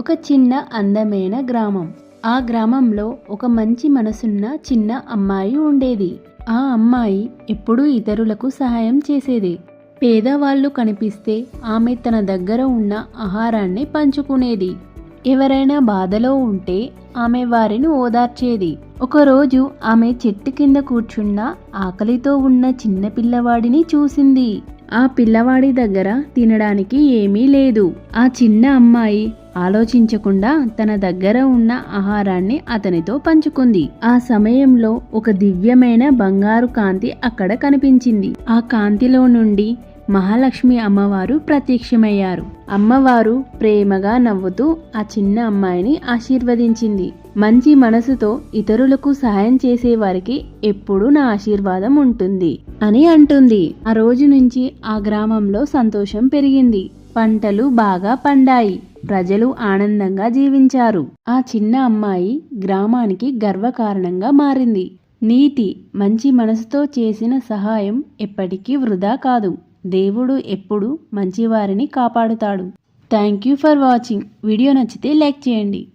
ఒక చిన్న అందమైన గ్రామం. ఆ గ్రామంలో ఒక మంచి మనసున్న చిన్న అమ్మాయి ఉండేది. ఆ అమ్మాయి ఎప్పుడూ ఇతరులకు సహాయం చేసేది. పేదవాళ్ళు కనిపిస్తే ఆమె తన దగ్గర ఉన్న ఆహారాన్ని పంచుకునేది. ఎవరైనా బాధలో ఉంటే ఆమె వారిని ఓదార్చేది. ఒకరోజు ఆమె చెట్టు కింద కూర్చున్న ఆకలితో ఉన్న చిన్న పిల్లవాడిని చూసింది. ఆ పిల్లవాడి దగ్గర తినడానికి ఏమీ లేదు. ఆ చిన్న అమ్మాయి ఆలోచించకుండా తన దగ్గర ఉన్న ఆహారాన్ని అతనితో పంచుకుంది. ఆ సమయంలో ఒక దివ్యమైన బంగారు కాంతి అక్కడ కనిపించింది. ఆ కాంతిలో నుండి మహాలక్ష్మి అమ్మవారు ప్రత్యక్షమయ్యారు. అమ్మవారు ప్రేమగా నవ్వుతూ ఆ చిన్న అమ్మాయిని ఆశీర్వదించింది. మంచి మనసుతో ఇతరులకు సహాయం చేసేవారికి ఎప్పుడూ నా ఆశీర్వాదం ఉంటుంది అని అంటుంది. ఆ రోజు నుంచి ఆ గ్రామంలో సంతోషం పెరిగింది. పంటలు బాగా పండాయి. ప్రజలు ఆనందంగా జీవించారు. ఆ చిన్న అమ్మాయి గ్రామానికి గర్వకారణంగా మారింది. నీతి, మంచి మనసుతో చేసిన సహాయం ఎప్పటికీ వృధా కాదు. దేవుడు ఎప్పుడు మంచివారిని కాపాడుతాడు. Thank you for watching. Video నచ్చితే లైక్ చేయండి.